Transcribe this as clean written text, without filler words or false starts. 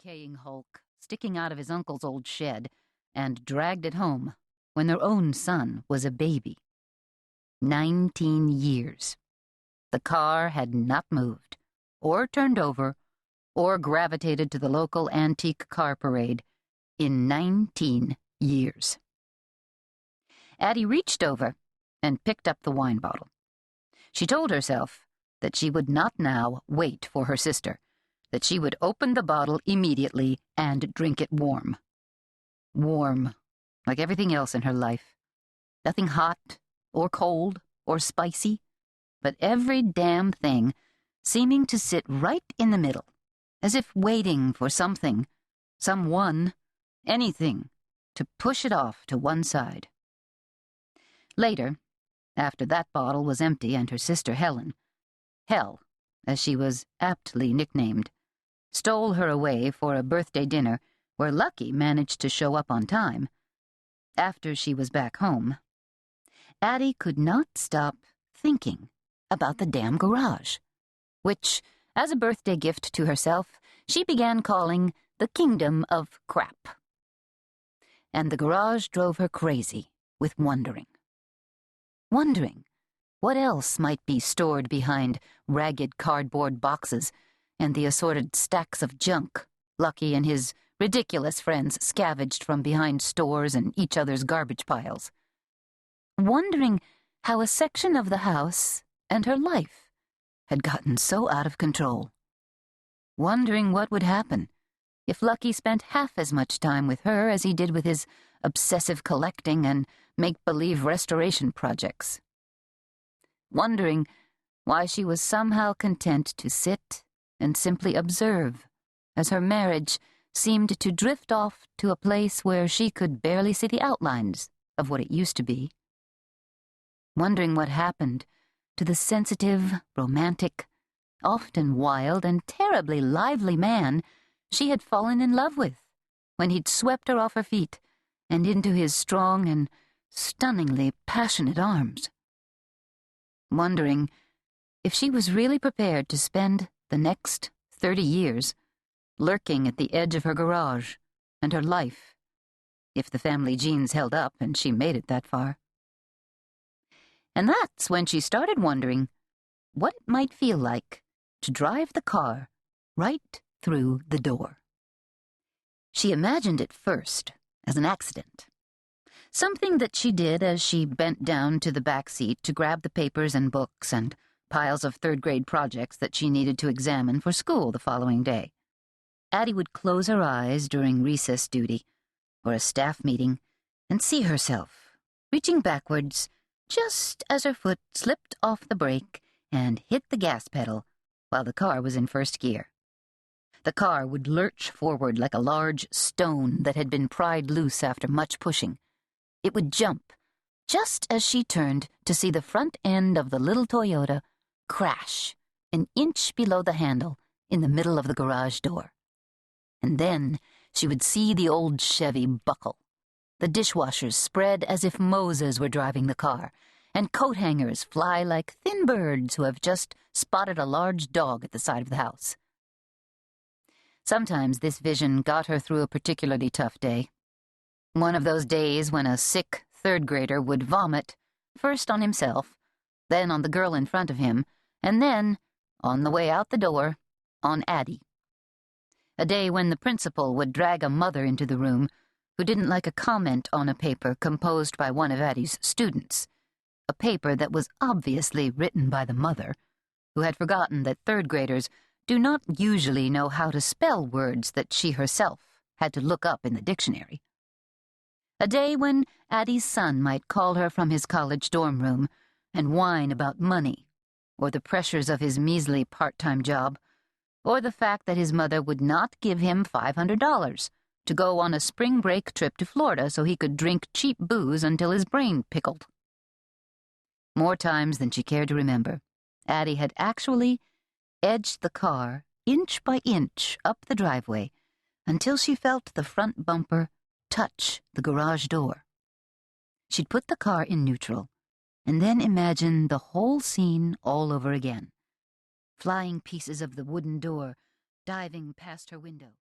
decaying hulk sticking out of his uncle's old shed and dragged it home when their own son was a baby. 19 years. The car had not moved, or turned over, or gravitated to the local antique car parade in 19 years. Addy reached over and picked up the wine bottle. She told herself that she would not now wait for her sister, that she would open the bottle immediately and drink it warm. Warm, like everything else in her life. Nothing hot, or cold, or spicy, but every damn thing seeming to sit right in the middle, as if waiting for something, someone, anything, to push it off to one side. Later, after that bottle was empty and her sister Helen, Hell, as she was aptly nicknamed, stole her away for a birthday dinner where Lucky managed to show up on time. After she was back home, Addy could not stop thinking about the damn garage, which, as a birthday gift to herself, she began calling the Kingdom of Crap. And the garage drove her crazy with wondering. Wondering what else might be stored behind ragged cardboard boxes and the assorted stacks of junk Lucky and his ridiculous friends scavenged from behind stores and each other's garbage piles. Wondering how a section of the house and her life had gotten so out of control. Wondering what would happen if Lucky spent half as much time with her as he did with his obsessive collecting and make-believe restoration projects. Wondering why she was somehow content to sit and simply observe as her marriage seemed to drift off to a place where she could barely see the outlines of what it used to be. Wondering what happened to the sensitive, romantic, often wild and terribly lively man she had fallen in love with when he'd swept her off her feet and into his strong and stunningly passionate arms. Wondering if she was really prepared to spend the next 30 years lurking at the edge of her garage and her life, if the family genes held up and she made it that far. And that's when she started wondering what it might feel like to drive the car right through the door. She imagined it first as an accident, something that she did as she bent down to the back seat to grab the papers and books and piles of third-grade projects that she needed to examine for school the following day. Addy would close her eyes during recess duty or a staff meeting and see herself reaching backwards just as her foot slipped off the brake and hit the gas pedal while the car was in first gear. The car would lurch forward like a large stone that had been pried loose after much pushing. It would jump just as she turned to see the front end of the little Toyota crash an inch below the handle in the middle of the garage door. And then she would see the old Chevy buckle, the dishwashers spread as if Moses were driving the car, and coat hangers fly like thin birds who have just spotted a large dog at the side of the house. Sometimes this vision got her through a particularly tough day. One of those days when a sick third grader would vomit, first on himself, then on the girl in front of him, and then, on the way out the door, on Addy. A day when the principal would drag a mother into the room who didn't like a comment on a paper composed by one of Addy's students, a paper that was obviously written by the mother, who had forgotten that third graders do not usually know how to spell words that she herself had to look up in the dictionary. A day when Addy's son might call her from his college dorm room and whine about money, or the pressures of his measly part-time job, or the fact that his mother would not give him $500 to go on a spring break trip to Florida so he could drink cheap booze until his brain pickled. More times than she cared to remember, Addy had actually edged the car inch by inch up the driveway until she felt the front bumper touch the garage door. She'd put the car in neutral and then imagine the whole scene all over again. Flying pieces of the wooden door diving past her window,